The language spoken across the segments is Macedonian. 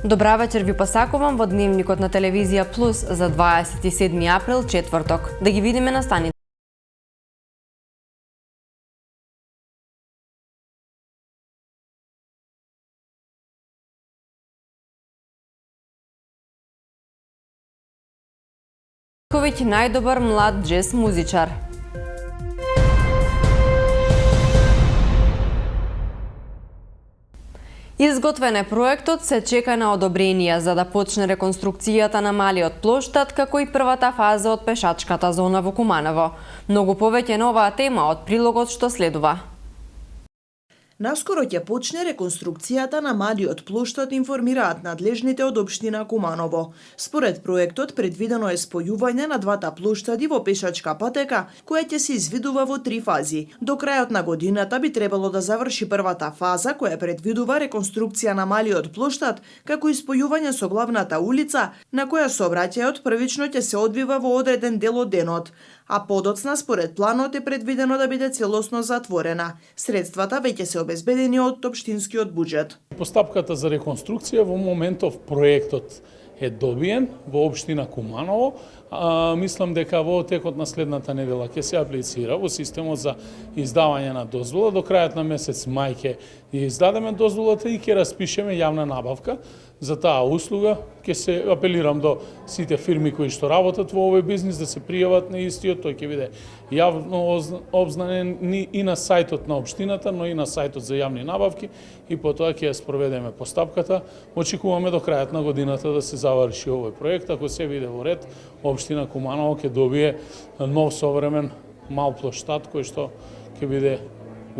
Добра вечер ви посакувам во дневникот на Телевизија Плюс за 27 април, четврток. Да ги видиме настаните. Ковиќ најдобар млад джез музичар. Изготвен е проектот, се чека на одобрение за да почне реконструкцијата на малиот плоштад, како и првата фаза од пешачката зона во Куманово. Многу повеќе на оваа тема од прилогот што следува. Наскоро ќе почне реконструкцијата на малиот плоштад, информираат надлежните од општина Куманово. Според проектот, предвидено е спојување на двата плоштади во пешачка патека, која ќе се извидува во 3 фази. До крајот на годината би требало да заврши првата фаза, која предвидува реконструкција на малиот плоштад, како и спојување со главната улица, на која сообраќајот првично ќе се одвива во одреден дел од денот, а подоцна според планот е предвидено да биде целосно затворена. Средствата веќе се обезбедени од општинскиот буџет. Постапката за реконструкција во моментов проектот е добиен во општина Куманово. Мислам дека во текот на следната недела ќе се аплицира во системот за издавање на дозвола. До крајот на месец мај ќе издадеме дозволата и ќе распишеме јавна набавка за таа услуга. Ќе се апелирам до сите фирми кои што работат во овој бизнис да се пријават на истиот. Тој ќе биде јавно обзнанен и на сајтот на општината, но и на сајтот за јавни набавки, и потоа ќе ја спроведеме постапката. Очекуваме до крајот на годината да се заврши овој проект. Ако се биде во ред, општина Куманово ќе добие нов современ мал плоштад кој што ќе биде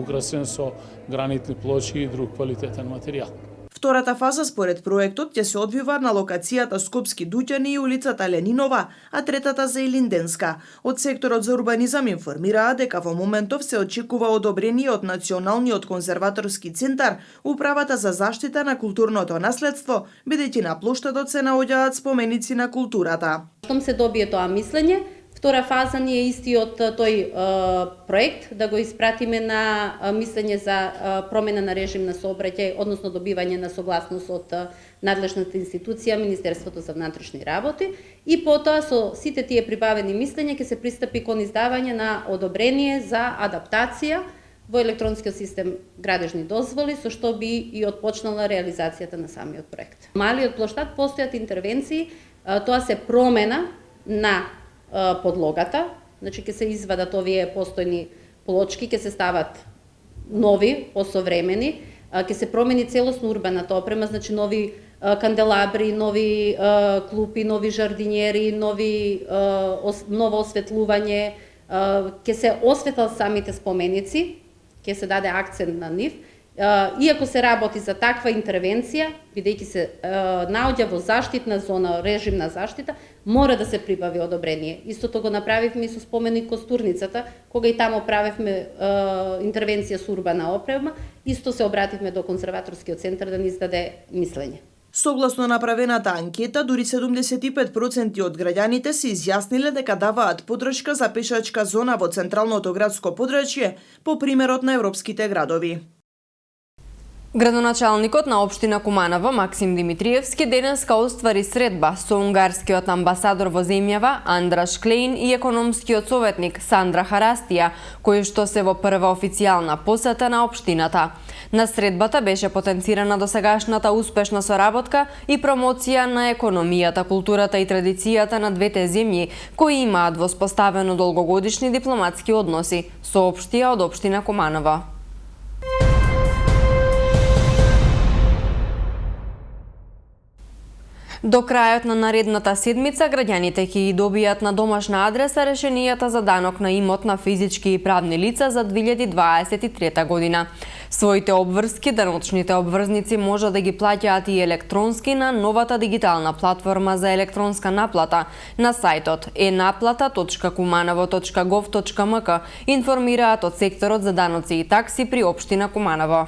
украсен со гранитни плочи и друг квалитетен материјал. Втората фаза според проектот ќе се одвива на локацијата Скопски Дуќани и улицата Ленинова, а третата за Илинденска. Од секторот за урбанизам информираа дека во моментов се очекува одобрение од Националниот конзерваторски центар, Управата за заштита на културното наследство, бидејќи на плоштадот се наоѓаат споменици на културата. Штом се добие тоа мислење, втора фаза ни е истиот тој проект да го испратиме на мислење за промена на режим на сообраќај, односно добивање на согласност од надлежната институција, Министерството за внатрешни работи, и потоа со сите тие прибавени мислења ќе се пристапи кон издавање на одобрение за адаптација во електронскиот систем градежни дозволи, со што би и отпочнала реализацијата на самиот проект. Малиот плоштад постојат интервенции, тоа се промена на подлогата, значи ќе се извадат овие постојни плочки, ќе се стават нови, посовремени, ќе се промени целосно урбаната опрема, значи нови канделабри, нови клупи, нови жардинјери, ново осветлување, ќе се осветлат самите споменици, ќе се даде акцент на нив. Иако се работи за таква интервенција, бидејќи се наоѓа во заштитна зона, режим на заштита, мора да се прибави одобрение. Истото го направивме и со споменик Костурницата, кога и таму правевме интервенција со урбана опрема, исто се обративме до конзерваторскиот центар да ни издаде мислење. Согласно направената анкета, дури 75% од граѓаните се изјасниле дека даваат поддршка за пешачка зона во централното градско подрачје, по примерот на европските градови. Градоначалникот на општина Куманово Максим Димитриевски денеска оствари средба со унгарскиот амбасадор во земјава Андраш Клейн и економскиот советник Сандра Харастија, кои што се во прва официјална посета на општината. На средбата беше потенцирана досегашната успешна соработка и промоција на економијата, културата и традицијата на двете земји, кои имаат воспоставено долгогодишни дипломатски односи, соопштија од општина Куманово. До крајот на наредната седмица граѓаните ќе ги добијат на домашна адреса решенијата за данок на имот на физички и правни лица за 2023 година. Своите обврски, даночните обврзници може да ги плаќаат и електронски на новата дигитална платформа за електронска наплата на сајтот enaplata.kumanovo.gov.mk, информираат од секторот за даноци и такси при општина Куманово.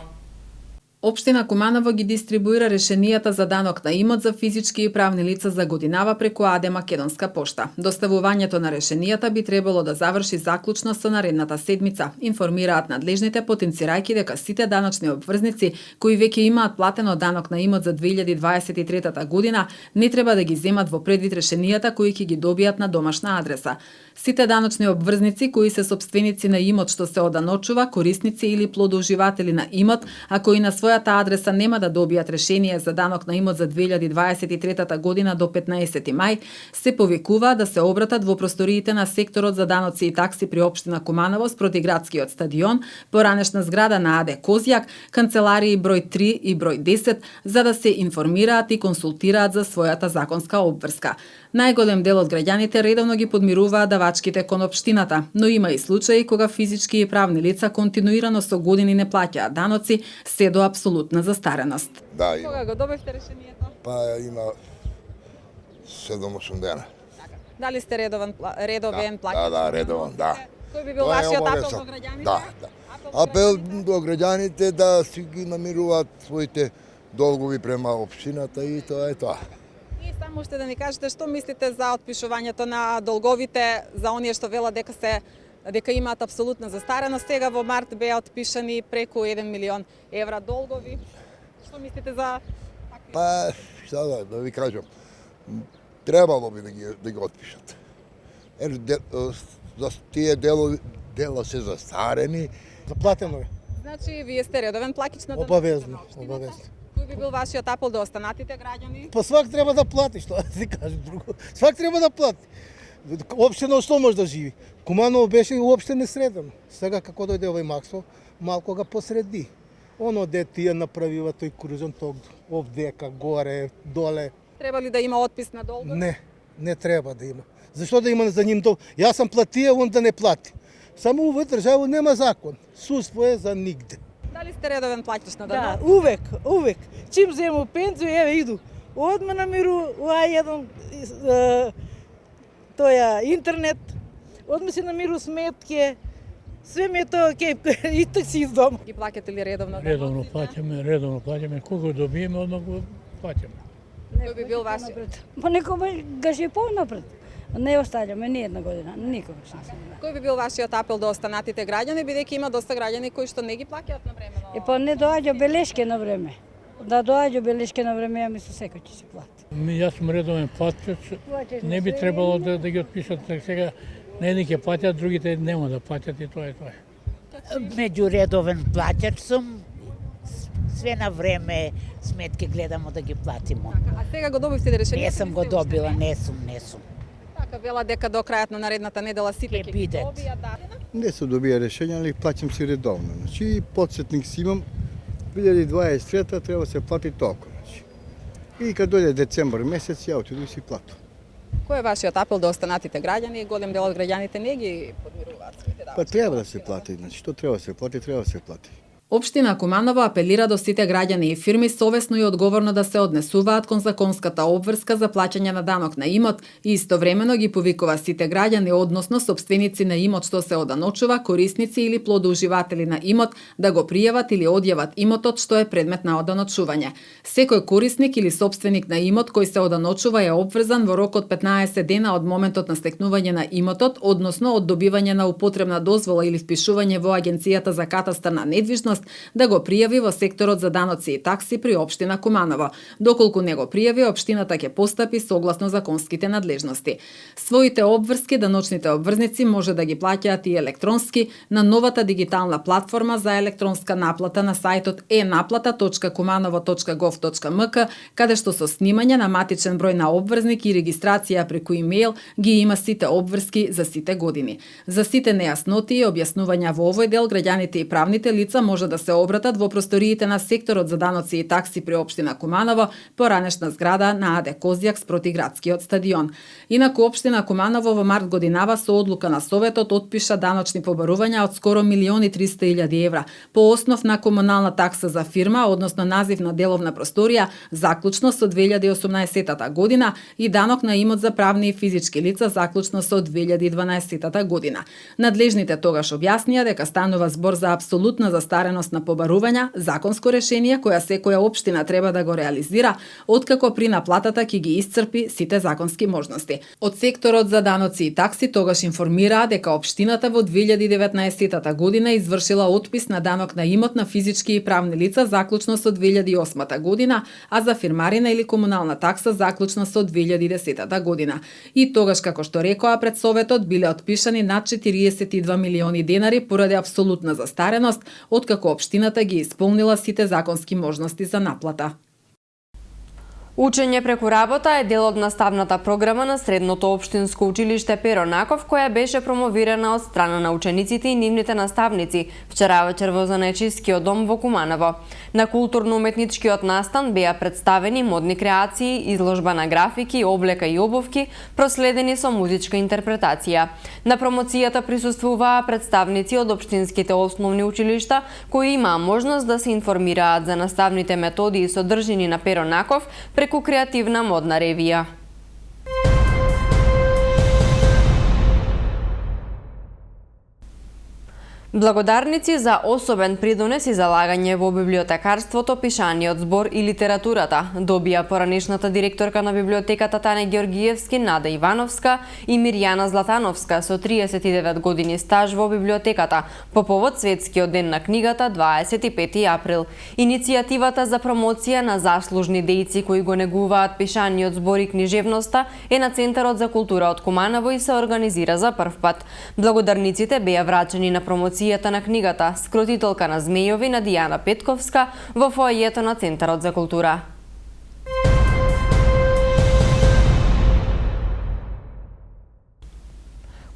Општина Куманово ги дистрибуира решенијата за данок на имот за физички и правни лица за годинава преку АД Македонска пошта. Доставувањето на решенијата би требало да заврши заклучно со наредната седмица, информираат надлежните, потенцирајќи дека сите даночни обврзници кои веќе имаат платено данок на имот за 2023 година не треба да ги земат во предвид решенијата кои ќе ги добијат на домашна адреса. Сите даночни обврзници кои се сопственици на имот што се оданочува, корисници или плодоуживатели на имот, а кои на својата адреса нема да добијат решение за данок на имот за 2023 година до 15 мај, се повикува да се обратат во просториите на секторот за даноци и такси при општина Куманово спроти градскиот стадион, поранешна зграда на АД Козјак, канцеларии број 3 и број 10, за да се информираат и консултираат за својата законска обврска. Најголем дел од граѓаните редовно ги подмируваат давачките кон општината, но има и случаи кога физички и правни лица континуирано со години не плаќаат даноци, се до апсолутна застареност. Да, има. Кога го добивте решението? Па има 7-8 дена. Дали сте редовен Да, плаќач? да, редован, да. Кој би бил Тоа е вашиот апел обавезно. до граѓаните? Да, да. Апел до граѓаните да си ги намируваат своите долгови према општината и тоа е тоа. И само ще да ни кажете што мислите за отпишувањето на долговите за оние што велат дека имаат апсолутна застареност. Сега во март беа отпишани преку 1 милион евра долгови. Што мислите за такви? Па, šta да ви кажам, требало би да ги отпишат. За тие дела се застарени. Заплатено е. Значи, вие сте редовен плаќач на Обавезно, на општината. обавезно. Кој би бил вашиот апел до останатите граѓани? Па свак треба да плати, што да ти кажам друго. Свак треба да плати. Општина што може да живи? Куманово беше уопште несредено. Сега како дојде овој Максо, малку га посреди. Оно де тие направива тој кружен ток, овдека, горе, доле. Треба ли да има отпис на долг? Не треба да има. Зашто да има за ним долг? Јас сам платија, он да не плати. Само во држава нема закон. Судство е за нигде. Дали сте редовен плаќач на Да, данок? увек. Чим зему пензию, еве иду. Одма намиру еден тоја интернет, одма си намиру сметке, све ми е тоа кеј и такси из дома. Ги плаќате ли редовно? Редовно плаќаме, кога добиеме, одно го плаќаме. Кој би бил вашиот? Па некој га же понапред. Не оставаме ни една година, никогаш не сме. Кој би бил вашиот апел до останатите граѓани, бидејќи има доста граѓани кои што не ги плаќаат на време? Па не доаѓа белешке на време. Да доаѓа белешке на време, ја мислам секој ќе се плати. Јас сум редовен платач, не би требало да ги отпишат сега. На едни ќе платят, другите нема да платят и тоа е тоа. Меѓуредовен плаќач сум, све на време сметки гледамо да ги платимо. А сега го добивте да решение? Не сум го добила, не сум. Така вела дека до крајот на наредната недела сите Ќе ќе ги бидат. добијат, да. Не се добија решение, али плаќам си редовно. Значи, подсетник си имам, 2023 треба се плати толку. Значи. И кога дојде децембар месец, ја отиду и си платам. Кој е вашиот апел до останатите граѓани? Голем дел од граѓаните не ги подмируваат своите Па треба да се плати, значи, што треба да се плати, треба да се плати. Општина Куманово апелира до сите граѓани и фирми совесно и одговорно да се однесуваат кон законската обврска за плаќање на данок на имот и истовремено ги повикува сите граѓани, односно сопственици на имот што се оданочува, корисници или плодоуживатели на имот да го пријават или одјават имотот што е предмет на оданочување. Секој корисник или сопственик на имот кој се оданочува е обврзан во рок од 15 дена од моментот на стекнување на имотот, односно од добивање на употребна дозвола или впишување во Агенцијата за катастар на недвижност да го пријави во секторот за даноци и такси при општина Куманово. Доколку не го пријави, општината ќе постапи согласно законските надлежности. Своите обврски даночните обврзници може да ги плаќаат и електронски на новата дигитална платформа за електронска наплата на сајтот enaplata.kumanovo.gov.mk, каде што со снимање на матичен број на обврзник и регистрација преку имејл ги има сите обврски за сите години. За сите нејасноти и објаснувања во овој дел, граѓаните и правните лица може да се обратат во просториите на секторот за даноци и такси при општина Куманово, поранешна зграда на АД Козјак спроти градскиот стадион. Инаку општина Куманово во март годинава со одлука на Советот отпиша даночни побарувања од скоро 1.300.000 евра по основ на комунална такса за фирма, односно назив на деловна просторија, заклучно со 2018 година и данок на имот за правни и физички лица заклучно со 2012 година. Надлежните тогаш објаснија дека станува збор за апсолутна застареност застареност на побарувања, законско решение која секоја општина треба да го реализира, откако при наплатата ќе ги исцрпи сите законски можности. Од секторот за даноци и такси тогаш информираа дека општината во 2019 година извршила отпис на данок на имот на физички и правни лица заклучно со 2008 година, а за фирмарина или комунална такса заклучно со 2010 година. И тогаш, како што рекоа пред Советот, биле отпишани над 42 милиони денари поради апсолутна застареност, откако општината ги исполнила сите законски можности за наплата. Учење преку работа е дел од наставната програма на Средното општинско училиште Перо Наков, која беше промовирана од страна на учениците и нивните наставници вчера вечер во Занечискиот дом во Куманово. На културно-уметничкиот настан беа представени модни креации, изложба на графики, облека и обувки, проследени со музичка интерпретација. На промоцијата присуствуваа представници од општинските основни училишта, кои имаа можност да се информираат за наставните методи и содржини на Перо Наков преку креативна модна ревија. Благодарници за особен придонес и залагање во библиотекарството, пишаниот збор и литературата добија поранешната директорка на библиотеката Тане Георгиевски Нада Ивановска и Мирјана Златановска со 39 години стаж во библиотеката по повод Светскиот ден на книгата 25 април. Иницијативата за промоција на заслужни дејци кои го негуваат пишаниот збор и книжевноста е на Центарот за култура од Куманово и се организира за прв пат. Благодарниците беа врачени на промоција на книгата Скротителка на змејови на Дијана Петковска во фоајето на Центарот за култура.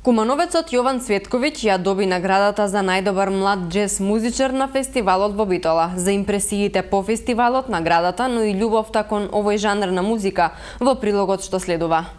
Кумановецот Јован Цветковиќ ја доби наградата за најдобар млад џез музичар на фестивалот во Битола. За импресиите по фестивалот, наградата, но и љубовта кон овој жанр на музика во прилогот што следува.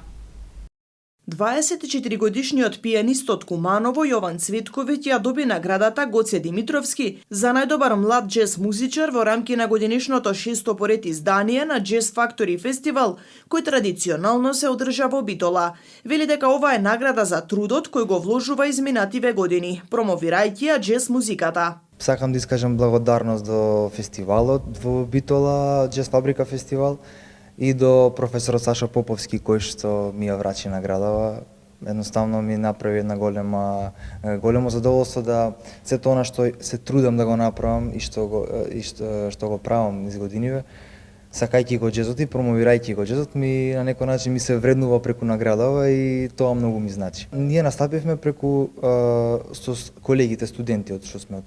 24-годишниот пијанист од Куманово Јован Цветковиќ ја доби наградата Гоце Димитровски за најдобар млад џез музичар во рамки на годинишното 6-то поред издание на Jazz Factory фестивал, кој традиционално се одржа во Битола. Вели дека ова е награда за трудот кој го вложува изминативе години, промовирајќи ја џез музиката. Сакам да искажам благодарност до фестивалот во Битола, Jazz Фабрика фестивал, и до професорот Саша Поповски кој што ми ја врачи наградава. Едноставно ми направи една големо задоволство да сето она што се трудам да го направам и што го правам низ годиниве, сакајќи го џезот и промовирајќи го џезот, ми на некој начин ми се вреднува преку наградава и тоа многу ми значи. Ние настапивме преку со колегите студенти од што сме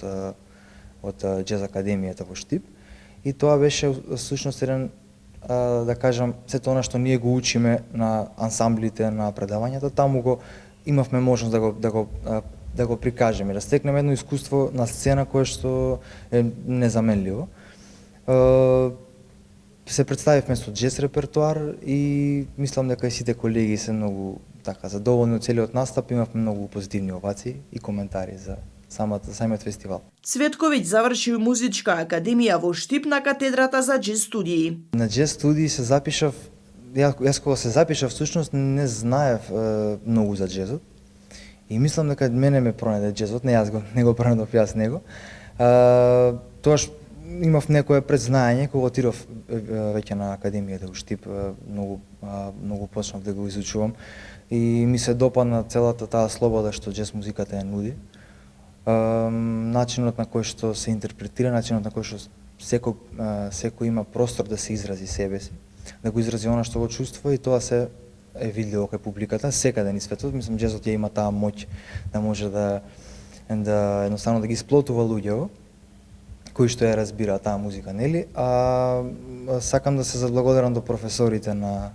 од Џез академијата во Штип, и тоа беше всушност еден, да кажам, сето она што ние го учиме на ансамблите, на предавањата, таму го имавме можност да го прикажеме, да стекнеме едно искуство на сцена кое што е незаменливо. Се представивме со џез репертуар и мислам дека и сите колеги се многу задоволни од целиот настап, имавме многу позитивни овации и коментари за самиот фестивал. Цветковиќ заврши музичка академија во Штип на катедрата за џез студии. На џез студии се запишав, јас кога се запишав всушност не знаев многу за џезот и мислам дека мене ме пронеде џезот, не го пронедов јас него. Тоаш имав некое предзнаење кога отидов веќе на академијата во Штип, многу почнав да го изучувам и ми се допадна целата таа слобода што џез музиката ја нуди. Начинот на кој што се интерпретира, начинот на кој што секој има простор да се изрази себе си, да го изрази она што го чувствува, и тоа се е видливо кај публиката секаде низ светот. Мислам џезот ја има таа моќ да може да едноставно да ги сплотува луѓето кои што ја разбираат таа музика, нели? Сакам да се заблагодарам до професорите на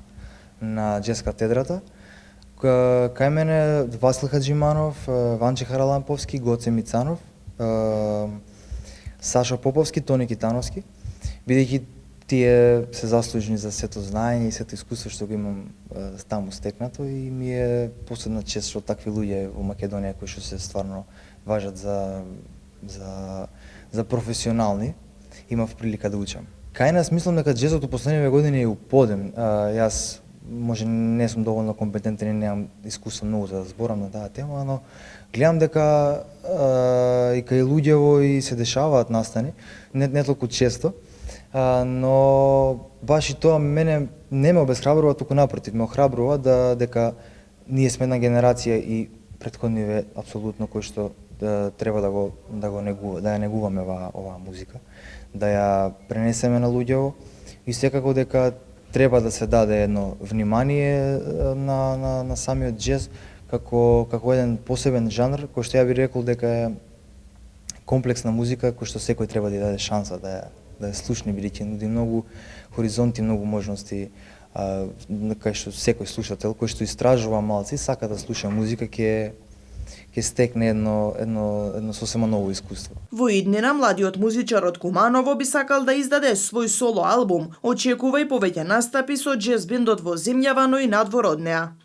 џез катедрата. Кај мене Васил Хаджиманов, Ванче Хараламповски, Гоце Мицанов, Саша Поповски, Тони Китановски, бидејќи тие се заслужени за сето знаење и сето искуство што го имам таму стекнато, и ми е посебна чест што такви луѓе во Македонија кои што се стварно важат за професионални, имав прилика да учам. Кај нас мислам дека џезот у последниве години е уподем. Јас може не сум доволно компетентен и немам искуство многу за да зборам на таа тема, но гледам дека и кај луѓево и се дешаваат настани, не толку често, но баш и тоа мене не ме обесхрабрува, туку напротив, ме охрабрува дека ние сме една генерација и претходниве апсолутно кои што треба да ја негуваме оваа музика, да ја пренесеме на луѓево и секако дека треба да се даде едно внимание на самиот џез како еден посебен жанр кој што ја би рекол дека е комплексна музика кој што секој треба да ја даде шанса да ја слушне, бидејќи нуди многу хоризонти, многу можности, кај што секој слушател кој што истражува малци сака да слуша музика ќе стекне едно сосема ново искуство. Во иднина младиот музичар од Куманово би сакал да издаде свој соло албум, очекува и повеќе настапи со џез бендот во земјава, но и надвор од неа.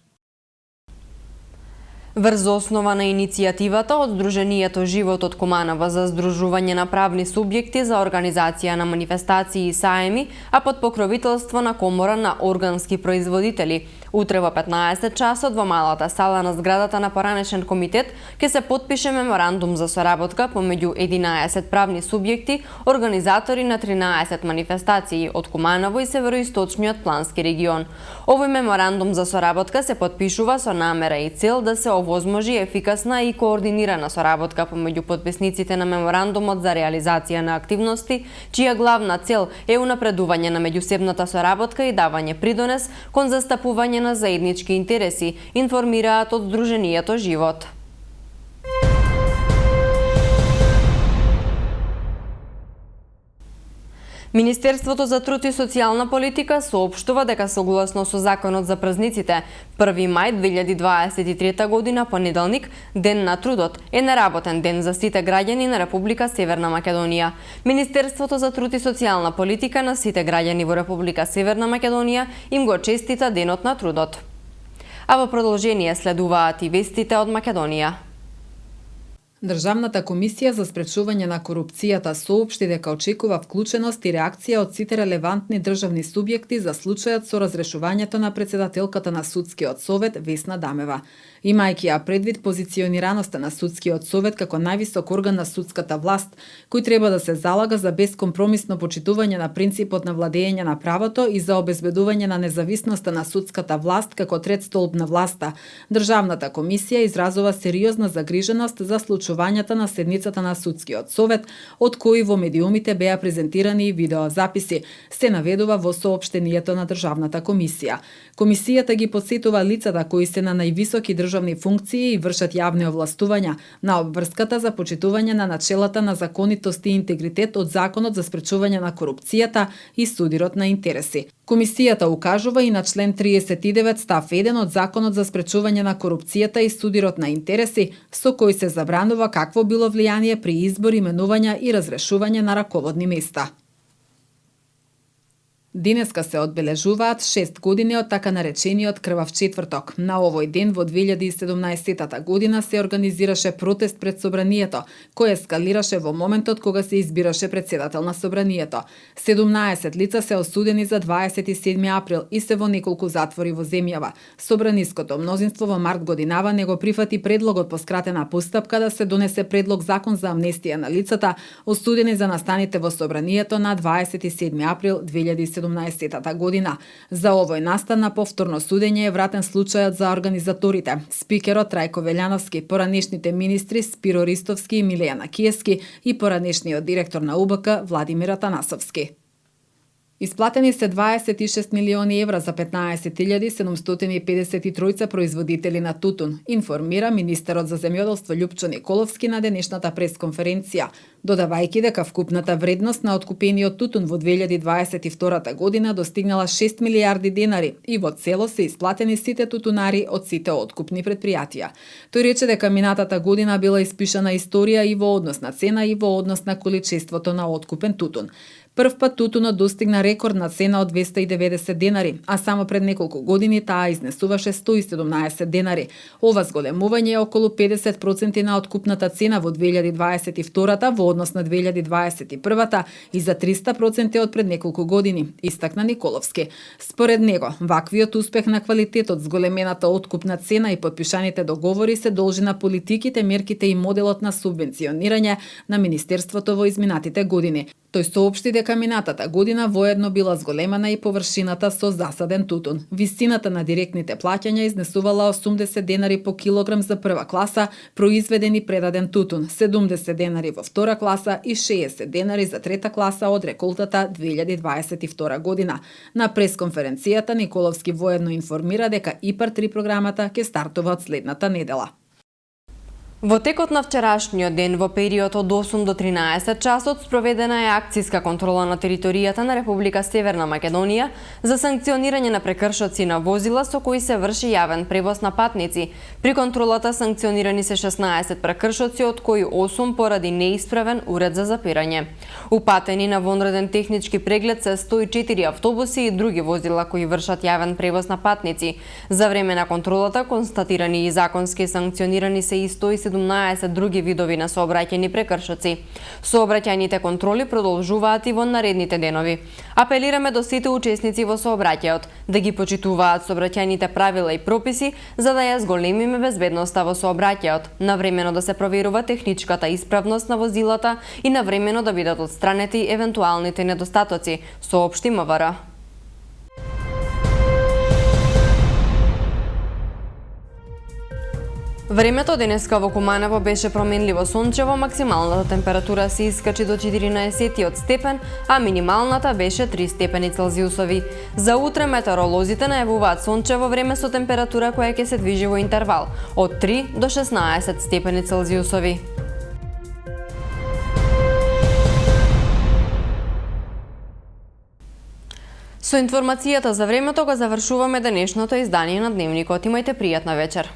Врз основа на иницијативата од Сдруженијето Живот од Куманово за здружување на правни субјекти за организација на манифестации и саеми, а под покровителство на Комора на органски производители, утре во 15 часот во малата сала на зградата на поранешен комитет ќе се потпише меморандум за соработка помеѓу 11 правни субјекти, организатори на 13 манифестации од Куманово и североисточниот плански регион. Овој меморандум за соработка се потпишува со намера и цел да се овозможи ефикасна и координирана соработка помеѓу потписниците на меморандумот за реализација на активности, чија главна цел е унапредување на меѓусебната соработка и давање придонес кон застапување на заеднички интереси, информираат од Сдруженијето Живот. Министерството за труд и социјална политика соопштува дека согласно со Законот за празниците, 1 мај 2023 година, понеделник, Ден на трудот, е неработен ден за сите граѓани на Република Северна Македонија. Министерството за труд и социјална политика на сите граѓани во Република Северна Македонија им го честита Денот на трудот. А во продолжение следуваат и вестите од Македонија. Државната комисија за спречување на корупцијата соопшти дека очекува вклученост и реакција од сите релевантни државни субјекти за случајот со разрешувањето на претседателката на Судскиот совет Весна Дамева. Имајќи ја предвид позиционираноста на Судскиот совет како највисок орган на судската власт, кој треба да се залага за бескомпромисно почитување на принципот на владење на правото и за обезбедување на независноста на судската власт како трет столб на власта, Државната комисија изразува сериозна загриженост за случувањата на седницата на Судскиот совет, од кои во медиумите беа презентирани и видеозаписи, се наведува во соопштението на Државната комисија. Комисијата ги подсетува лицата кои се на највисоки државни функции и вршат јавни овластувања на обврската за почитување на начелата на законитост и интегритет од Законот за спречување на корупцијата и судирот на интереси. Комисијата укажува и на член 39 став 1 од Законот за спречување на корупцијата и судирот на интереси, со кој се забранува какво било влијание при избор, именувања и разрешување на раководни места. Денеска се одбележуваат 6 години од така наречениот Крвав четврток. На овој ден во 2017 година се организираше протест пред Собранието, кој ескалираше во моментот кога се избираше претседател на Собранието. 17 лица се осудени за 27 април и се во неколку затвори во земјава. Собраниското мнозинство во март годинава не го прифати предлогот по скратена постапка да се донесе предлог закон за амнестија на лицата осудени за настаните во Собранието на 27 април 2017 година. За овој настан на повторно судење е вратен случајот за организаторите, спикерот Трајко Велјановски, поранешните министри Спиро Ристовски и Милејана Киевски и поранешниот директор на УБК Владимир Атанасовски. Исплатени се 26 милиони евра за 15.753 производители на тутун, информира министерот за земјоделство Љупчо Николовски на денешната пресконференција, додавајќи дека вкупната вредност на откупениот тутун во 2022 година достигнала 6 милијарди денари и во цело се исплатени сите тутунари од сите откупни предпријатија. Тој рече дека минатата година била испишана историја и во однос на цена и во однос на количеството на откупен тутун. Прв пат тутунот достигна рекордна цена од 290 денари, а само пред неколку години таа изнесуваше 117 денари. Ова зголемување е околу 50% на откупната цена во 2022 во однос на 2021 и за 300% од пред неколку години, истакна Николовски. Според него, ваквиот успех на квалитетот, зголемената откупна цена и подпишаните договори се должи на политиките, мерките и моделот на субвенционирање на Министерството во изминатите години. Тој соопшти дека минатата година воедно била зголемена и површината со засаден тутун. Висината на директните плаќања изнесувала 80 денари по килограм за прва класа произведен и предаден тутун, 70 денари во втора класа и 60 денари за трета класа од реколтата 2022 година. На пресконференцијата Николовски воедно информира дека ИПАР 3 програмата ќе стартува од следната недела. Во текот на вчерашниот ден, во период од 8 до 13 часот, спроведена е акциска контрола на територијата на Република Северна Македонија за санкционирање на прекршоци на возила со кои се врши јавен превоз на патници. При контролата санкционирани се 16 прекршоци, од кои 8 поради неисправен уред за запирање. Упатени на вонреден технички преглед се 104 автобуси и други возила кои вршат јавен превоз на патници. За време на контролата констатирани и законски санкционирани се и 117 други видови на сообраќајни прекршоци. Сообраќајните контроли продолжуваат и во наредните денови. Апелираме до сите учесници во сообраќајот да ги почитуваат сообраќајните правила и прописи за да ја зголемиме безбедноста во сообраќајот, навремено да се проверува техничката исправност на возилата и навремено да бидат отстранети евентуалните недостатоци, соопшти МВР. Времето денеска во Куманово беше променливо сончево, максималната температура се искачи до 14 степен, а минималната беше 3 степени Целзиусови. За утре метеоролозите најавуваат сончево време со температура која ќе се движи во интервал од 3 до 16 степени Целзиусови. Со информацијата за времето го завршуваме денешното издание на Дневникот. Имајте пријатна вечер.